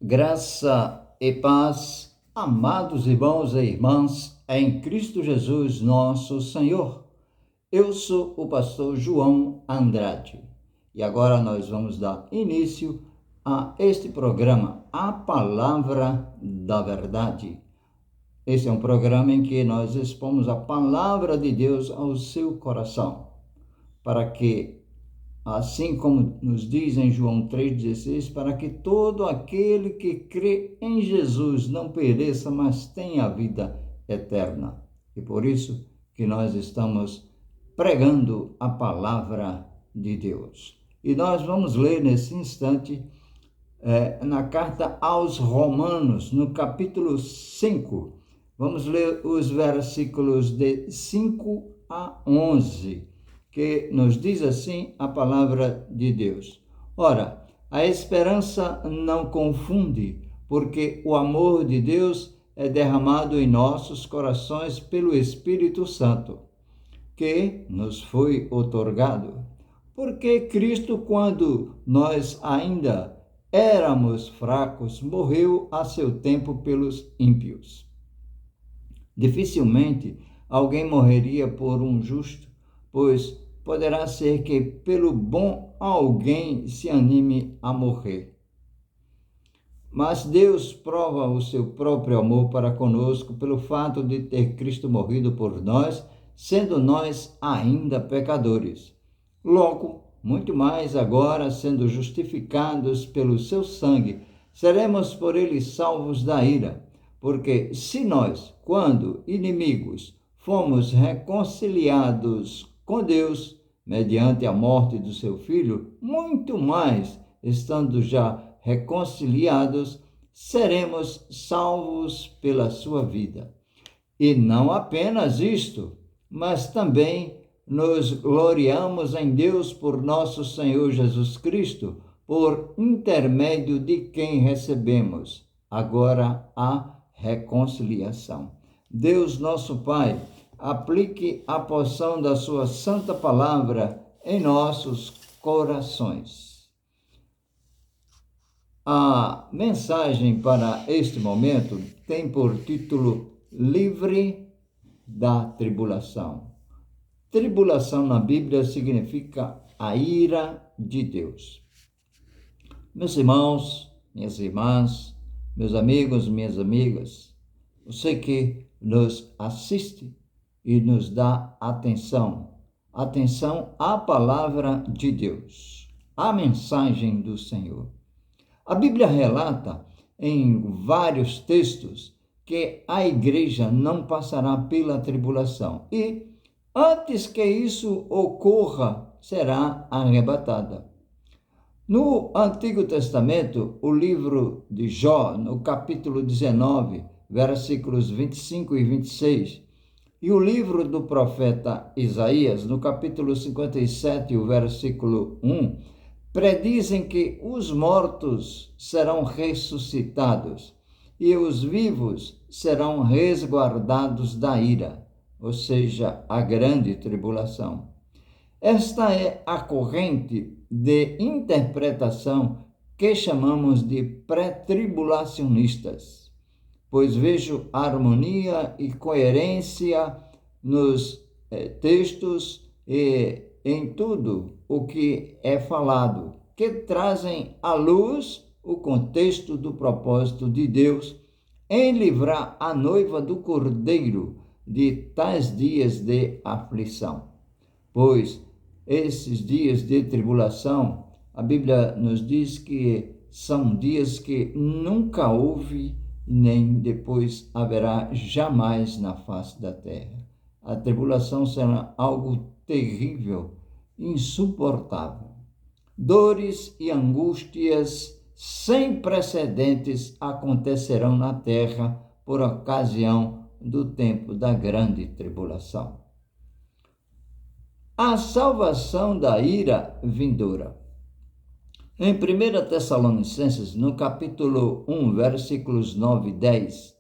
Graça e paz, amados irmãos e irmãs, em Cristo Jesus, nosso Senhor. Eu sou o pastor João Andrade e agora nós vamos dar início a este programa, A Palavra da Verdade. Este é um programa em que nós expomos a palavra de Deus ao seu coração, para que, assim como nos diz em João 3,16, para que todo aquele que crê em Jesus não pereça, mas tenha a vida eterna. E por isso que nós estamos pregando a palavra de Deus. E nós vamos ler nesse instante, na carta aos Romanos, no capítulo 5. Vamos ler os versículos de 5 a 11. Que nos diz assim a palavra de Deus. Ora, a esperança não confunde, porque o amor de Deus é derramado em nossos corações pelo Espírito Santo, que nos foi outorgado. Porque Cristo, quando nós ainda éramos fracos, morreu a seu tempo pelos ímpios. Dificilmente alguém morreria por um justo, pois poderá ser que pelo bom alguém se anime a morrer. Mas Deus prova o seu próprio amor para conosco pelo fato de ter Cristo morrido por nós, sendo nós ainda pecadores. Logo, muito mais agora, sendo justificados pelo seu sangue, seremos por ele salvos da ira. Porque se nós, quando inimigos, fomos reconciliados com Deus, mediante a morte do seu Filho, muito mais, estando já reconciliados, seremos salvos pela sua vida. E não apenas isto, mas também nos gloriamos em Deus por nosso Senhor Jesus Cristo, por intermédio de quem recebemos agora a reconciliação. Deus, nosso Pai, aplique a porção da sua santa palavra em nossos corações. A mensagem para este momento tem por título Livre da Tribulação. Tribulação na Bíblia significa a ira de Deus. Meus irmãos, minhas irmãs, meus amigos, minhas amigas, você que nos assiste e nos dá atenção à palavra de Deus, à mensagem do Senhor. A Bíblia relata em vários textos que a igreja não passará pela tribulação e, antes que isso ocorra, será arrebatada. No Antigo Testamento, o livro de Jó, no capítulo 19, versículos 25 e 26, e o livro do profeta Isaías, no capítulo 57, o versículo 1, predizem que os mortos serão ressuscitados e os vivos serão resguardados da ira, ou seja, a grande tribulação. Esta é a corrente de interpretação que chamamos de pré-tribulacionistas, pois vejo harmonia e coerência nos textos e em tudo o que é falado, que trazem à luz o contexto do propósito de Deus em livrar a noiva do Cordeiro de tais dias de aflição. Pois esses dias de tribulação, a Bíblia nos diz que são dias que nunca houve nem depois haverá jamais na face da terra. A tribulação será algo terrível, insuportável. Dores e angústias sem precedentes acontecerão na terra por ocasião do tempo da grande tribulação. A salvação da ira vindoura. Em 1 Tessalonicenses, no capítulo 1, versículos 9 e 10,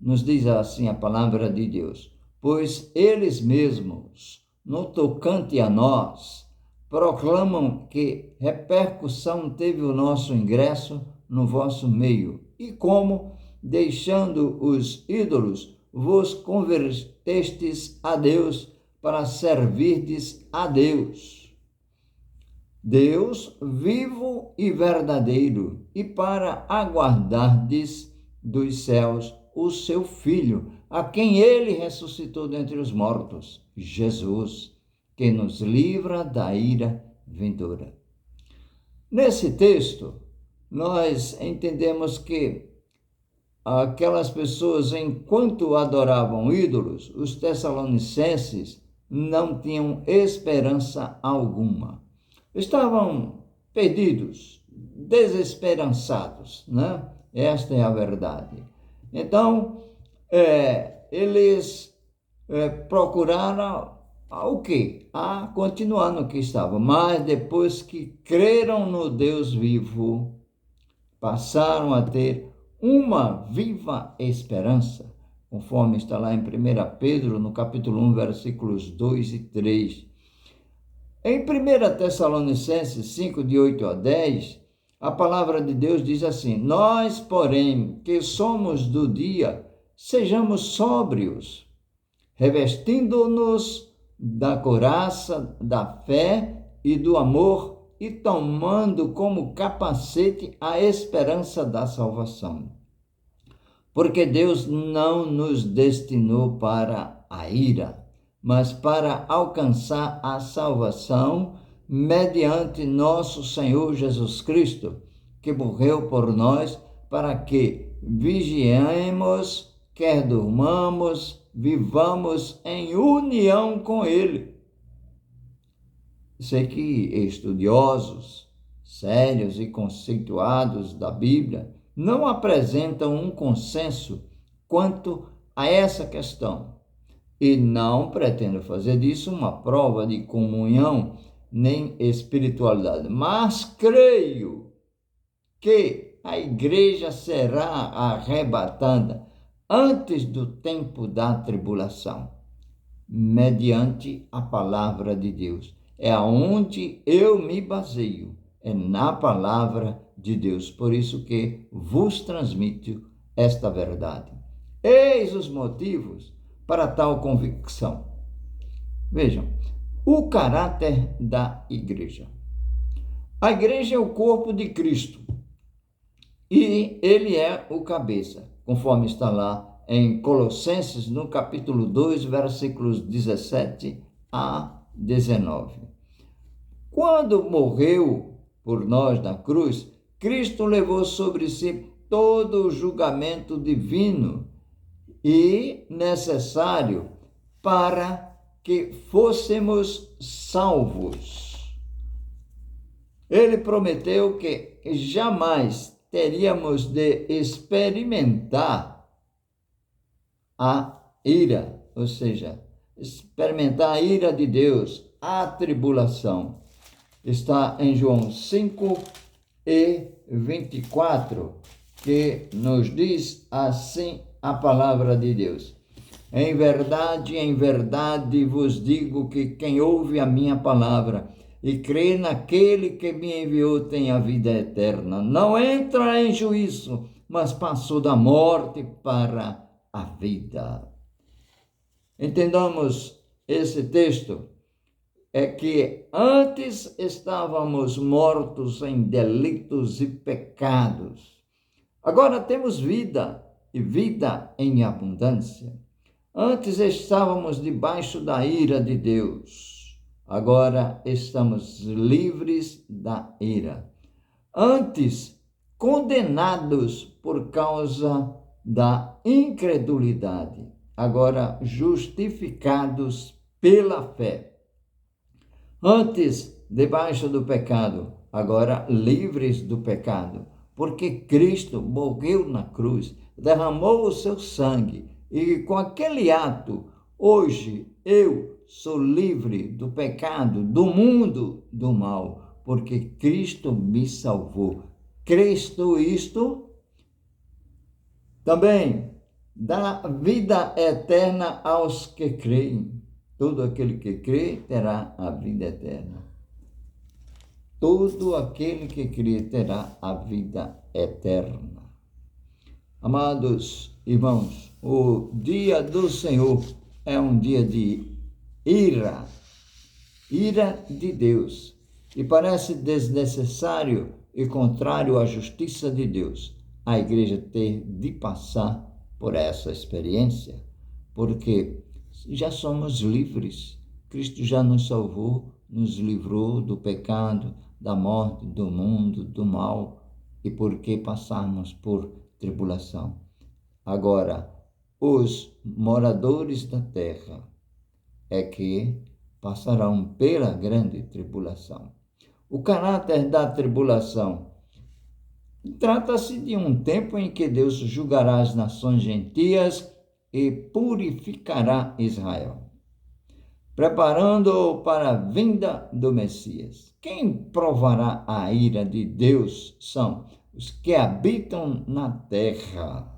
nos diz assim a palavra de Deus: pois eles mesmos, no tocante a nós, proclamam que repercussão teve o nosso ingresso no vosso meio, e como, deixando os ídolos, vos convertestes a Deus para servirdes a Deus, Deus vivo e verdadeiro, e para aguardardes dos céus o seu Filho, a quem ele ressuscitou dentre os mortos, Jesus, que nos livra da ira vindoura. Nesse texto, nós entendemos que aquelas pessoas, enquanto adoravam ídolos, os tessalonicenses não tinham esperança alguma. Estavam perdidos, desesperançados, né? Esta é a verdade. Então, eles procuraram o quê? A continuar no que estava. Mas depois que creram no Deus vivo, passaram a ter uma viva esperança, conforme está lá em 1 Pedro, no capítulo 1, versículos 2 e 3. Em 1 Tessalonicenses 5, de 8 a 10, a palavra de Deus diz assim: nós, porém, que somos do dia, sejamos sóbrios, revestindo-nos da couraça, da fé e do amor, e tomando como capacete a esperança da salvação. Porque Deus não nos destinou para a ira, mas para alcançar a salvação mediante nosso Senhor Jesus Cristo, que morreu por nós, para que vigiemos, quer durmamos, vivamos em união com Ele. Sei que estudiosos, sérios e conceituados da Bíblia não apresentam um consenso quanto a essa questão e não pretendo fazer disso uma prova de comunhão nem espiritualidade, mas creio que a igreja será arrebatada antes do tempo da tribulação, mediante a palavra de Deus. É aonde eu me baseio, é na palavra de Deus. Por isso que vos transmito esta verdade. Eis os motivos para tal convicção. Vejam, o caráter da igreja. A igreja é o corpo de Cristo e ele é o cabeça, conforme está lá em Colossenses, no capítulo 2, versículos 17 a 19. Quando morreu por nós na cruz, Cristo levou sobre si todo o julgamento divino e necessário para que fôssemos salvos. Ele prometeu que jamais teríamos de experimentar a ira, ou seja, experimentar a ira de Deus, a tribulação. Está em João 5 e 24, que nos diz assim a palavra de Deus: em verdade vos digo que quem ouve a minha palavra e crê naquele que me enviou tem a vida eterna. Não entra em juízo, mas passou da morte para a vida. Entendamos esse texto. É que antes estávamos mortos em delitos e pecados. Agora temos vida, e vida em abundância. Antes estávamos debaixo da ira de Deus. Agora estamos livres da ira. Antes condenados por causa da incredulidade. Agora justificados pela fé. Antes, debaixo do pecado, agora livres do pecado, porque Cristo morreu na cruz, derramou o seu sangue, e com aquele ato, hoje eu sou livre do pecado, do mundo, do mal, porque Cristo me salvou. Cristo isto também dá vida eterna aos que creem. Todo aquele que crê terá a vida eterna. todo aquele que crê terá a vida eterna. Amados irmãos, o dia do Senhor é um dia de ira de Deus, e parece desnecessário e contrário à justiça de Deus a igreja ter de passar por essa experiência, porque já somos livres. Cristo já nos salvou, nos livrou do pecado, da morte, do mundo, do mal, e por que passarmos por tribulação? Agora, os moradores da terra é que passarão pela grande tribulação. O caráter da tribulação trata-se de um tempo em que Deus julgará as nações gentias e purificará Israel, preparando-o para a vinda do Messias. Quem provará a ira de Deus são os que habitam na terra.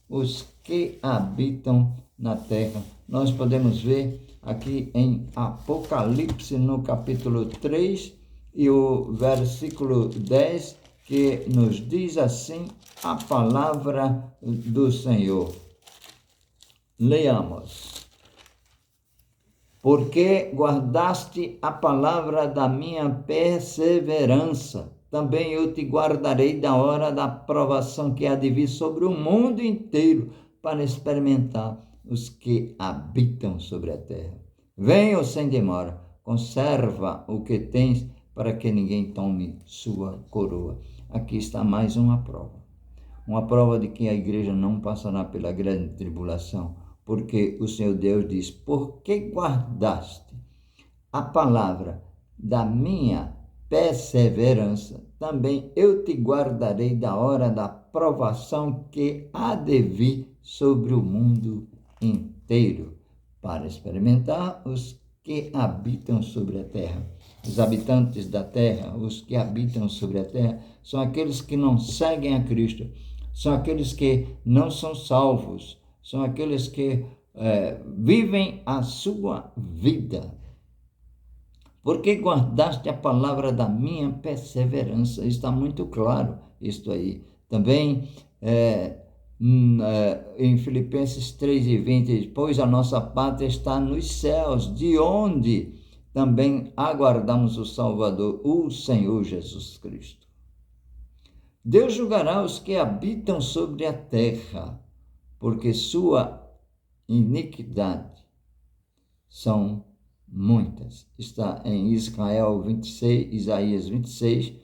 Os que habitam na terra. Nós podemos ver aqui em Apocalipse, no capítulo 3, e o versículo 10, que nos diz assim a palavra do Senhor. Leamos. Porque guardaste a palavra da minha perseverança, também eu te guardarei da hora da provação que há de vir sobre o mundo inteiro, para experimentar os que habitam sobre a terra. Venha sem demora, conserva o que tens, para que ninguém tome sua coroa. Aqui está mais uma prova de que a igreja não passará pela grande tribulação, porque o Senhor Deus diz: porque guardaste a palavra da minha perseverança, também eu te guardarei da hora da provação que há de vir sobre o mundo inteiro, para experimentar os que habitam sobre a terra. Os habitantes da terra, os que habitam sobre a terra, são aqueles que não seguem a Cristo, são aqueles que não são salvos, são aqueles que vivem a sua vida. Porque guardaste a palavra da minha perseverança. Está muito claro isto aí. Também em Filipenses 3:20, pois a nossa pátria está nos céus, de onde também aguardamos o Salvador, o Senhor Jesus Cristo. Deus julgará os que habitam sobre a terra, porque sua iniquidade são muitas. Está em Isaías 26,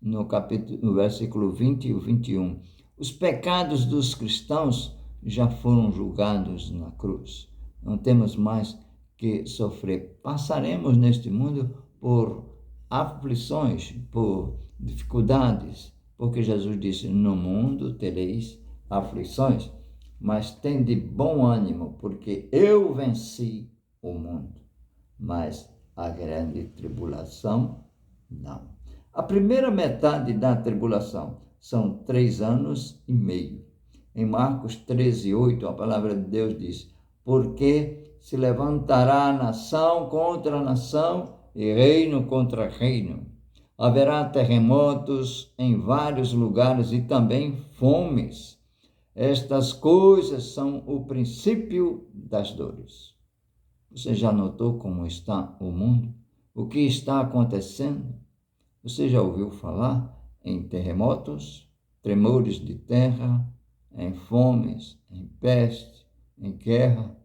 no versículo 20 e 21. Os pecados dos cristãos já foram julgados na cruz. Não temos mais que sofrer. Passaremos neste mundo por aflições, por dificuldades, porque Jesus disse: no mundo tereis aflições, mas tende bom ânimo, porque eu venci o mundo. Mas a grande tribulação, não. A primeira metade da tribulação são 3 anos e meio. Em Marcos 13:8, a palavra de Deus diz: porque se levantará nação contra nação e reino contra reino. Haverá terremotos em vários lugares e também fomes. Estas coisas são o princípio das dores. Você já notou como está o mundo? O que está acontecendo? Você já ouviu falar em terremotos, tremores de terra, em fomes, em peste, em guerra?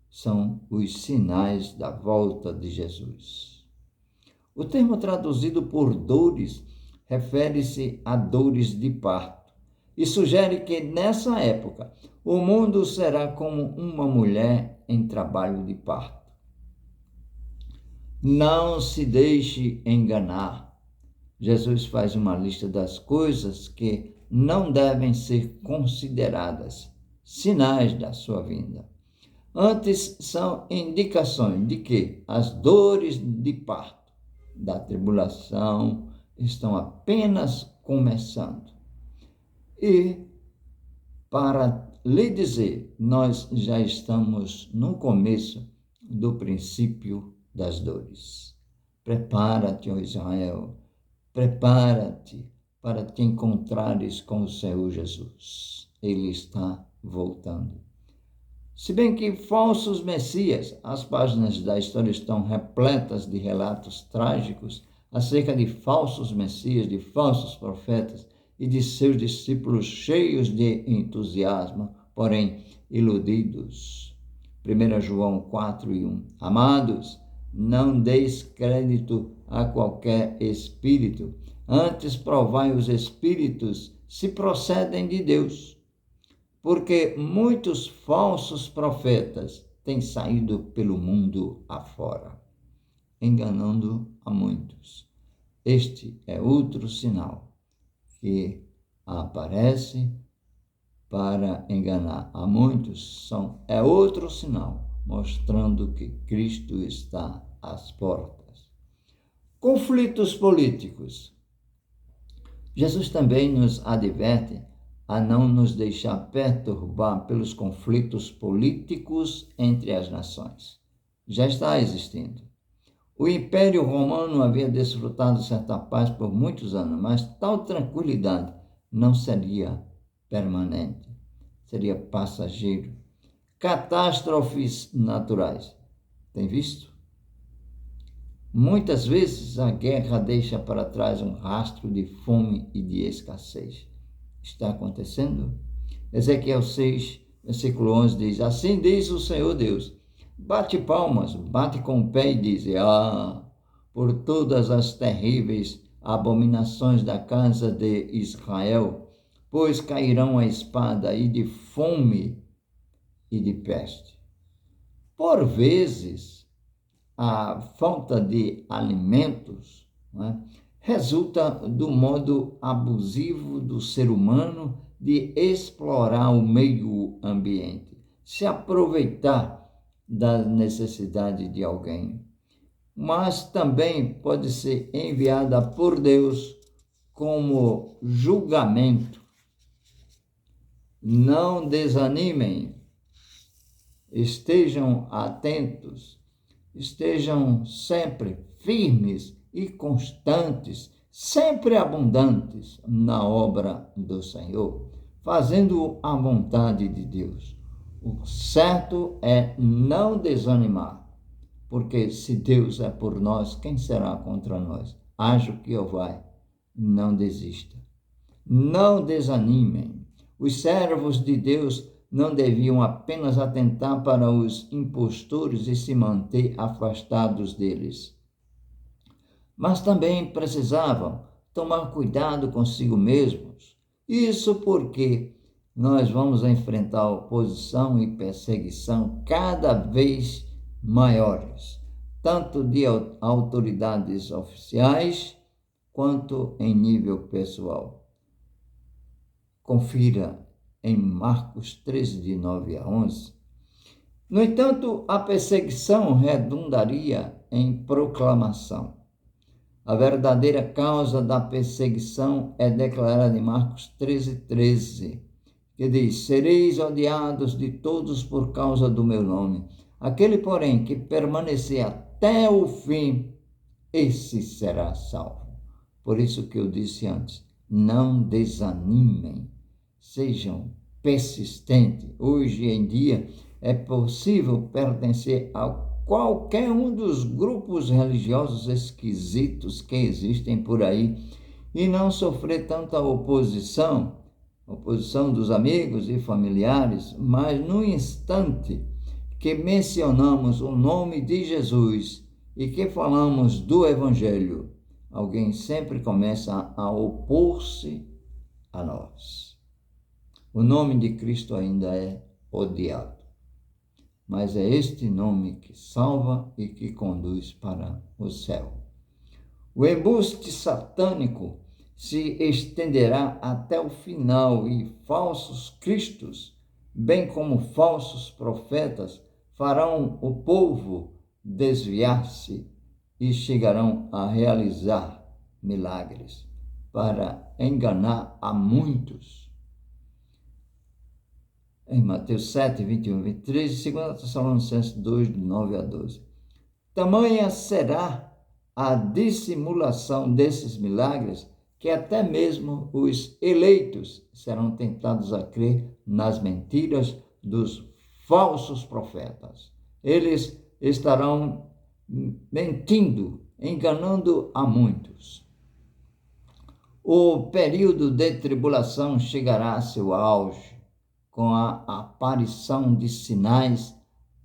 São os sinais da volta de Jesus. O termo traduzido por dores refere-se a dores de parto e sugere que nessa época o mundo será como uma mulher em trabalho de parto. Não se deixe enganar. Jesus faz uma lista das coisas que não devem ser consideradas sinais da sua vinda. Antes, são indicações de que as dores de parto da tribulação estão apenas começando. E, para lhe dizer, nós já estamos no começo do princípio das dores. Prepara-te, ó Israel, prepara-te para te encontrares com o Senhor Jesus. Ele está voltando. Se bem que falsos messias, as páginas da história estão repletas de relatos trágicos acerca de falsos messias, de falsos profetas e de seus discípulos cheios de entusiasmo, porém iludidos. 1 João 4:1. Amados, não deis crédito a qualquer espírito, antes provai os espíritos se procedem de Deus. Porque muitos falsos profetas têm saído pelo mundo afora, enganando a muitos. Este é outro sinal que aparece para enganar a muitos. É outro sinal mostrando que Cristo está às portas. Conflitos políticos. Jesus também nos adverte a não nos deixar perturbar pelos conflitos políticos entre as nações. Já está existindo. O Império Romano havia desfrutado certa paz por muitos anos, mas tal tranquilidade não seria permanente, seria passageiro. Catástrofes naturais. Tem visto? Muitas vezes a guerra deixa para trás um rastro de fome e de escassez. Está acontecendo? Ezequiel 6, versículo 11 diz: assim diz o Senhor Deus, bate palmas, bate com o pé e diz: por todas as terríveis abominações da casa de Israel, pois cairão a espada e de fome e de peste. Por vezes, a falta de alimentos, resulta do modo abusivo do ser humano de explorar o meio ambiente, se aproveitar da necessidade de alguém. Mas também pode ser enviada por Deus como julgamento. Não desanimem, estejam atentos, estejam sempre firmes e constantes, sempre abundantes na obra do Senhor, fazendo a vontade de Deus. O certo é não desanimar, porque se Deus é por nós, quem será contra nós? Haja o que houver, não desista. Não desanimem. Os servos de Deus não deviam apenas atentar para os impostores e se manter afastados deles, mas também precisavam tomar cuidado consigo mesmos. Isso porque nós vamos enfrentar oposição e perseguição cada vez maiores, tanto de autoridades oficiais quanto em nível pessoal. Confira em Marcos 13, de 9 a 11. No entanto, a perseguição redundaria em proclamação. A verdadeira causa da perseguição é declarada em Marcos 13, 13, que diz: sereis odiados de todos por causa do meu nome. Aquele, porém, que permanecer até o fim, esse será salvo. Por isso que eu disse antes, não desanimem, sejam persistentes. Hoje em dia é possível pertencer a qualquer um dos grupos religiosos esquisitos que existem por aí e não sofrer tanta oposição dos amigos e familiares, mas no instante que mencionamos o nome de Jesus e que falamos do Evangelho, alguém sempre começa a opor-se a nós. O nome de Cristo ainda é odiado, mas é este nome que salva e que conduz para o céu. O embuste satânico se estenderá até o final e falsos cristos, bem como falsos profetas, farão o povo desviar-se e chegarão a realizar milagres para enganar a muitos. Em Mateus 7, 21, 23 e 2 Tessalonicenses 2, de 9 a 12. Tamanha será a dissimulação desses milagres que até mesmo os eleitos serão tentados a crer nas mentiras dos falsos profetas. Eles estarão mentindo, enganando a muitos. O período de tribulação chegará a seu auge com a aparição de sinais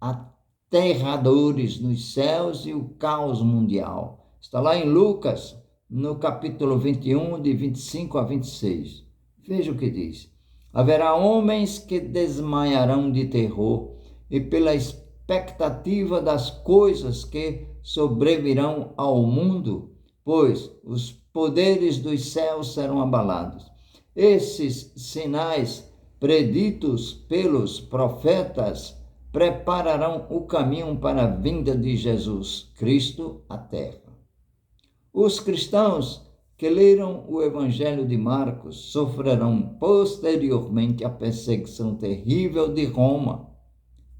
aterradores nos céus e o caos mundial. Está lá em Lucas, no capítulo 21, de 25 a 26. Veja o que diz. Haverá homens que desmaiarão de terror e pela expectativa das coisas que sobrevirão ao mundo, pois os poderes dos céus serão abalados. Esses sinais preditos pelos profetas prepararão o caminho para a vinda de Jesus Cristo à terra. Os cristãos que leram o Evangelho de Marcos sofrerão posteriormente a perseguição terrível de Roma,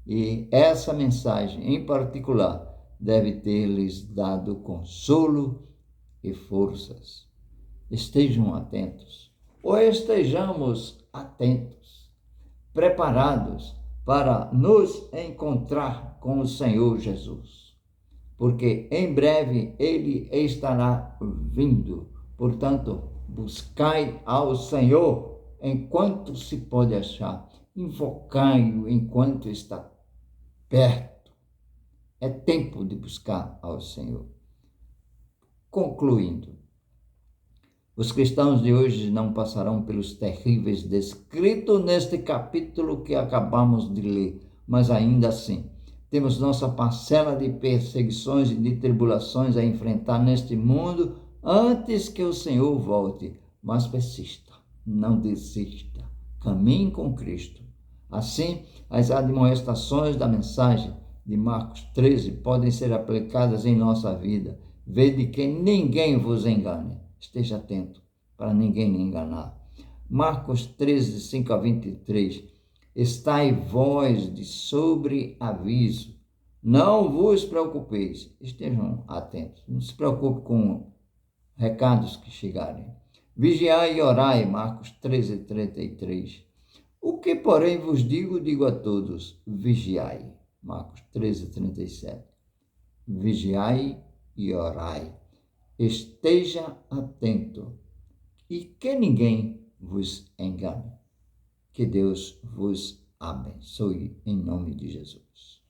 e essa mensagem em particular deve ter-lhes dado consolo e forças. Estejam atentos, ou estejamos atentos, preparados para nos encontrar com o Senhor Jesus, porque em breve Ele estará vindo. Portanto, buscai ao Senhor enquanto se pode achar, invocai-o enquanto está perto. É tempo de buscar ao Senhor. Concluindo, os cristãos de hoje não passarão pelos terríveis descritos neste capítulo que acabamos de ler, mas ainda assim, temos nossa parcela de perseguições e de tribulações a enfrentar neste mundo antes que o Senhor volte. Mas persista, não desista, caminhe com Cristo. Assim, as admoestações da mensagem de Marcos 13 podem ser aplicadas em nossa vida. Vede que ninguém vos engane. Esteja atento para ninguém lhe enganar. Marcos 13, 5 a 23. Estai vós de sobreaviso. Não vos preocupeis. Estejam atentos. Não se preocupe com recados que chegarem. Vigiai e orai. Marcos 13, 33. O que, porém, vos digo a todos. Vigiai. Marcos 13, 37. Vigiai e orai. Esteja atento e que ninguém vos engane. Que Deus vos abençoe em nome de Jesus.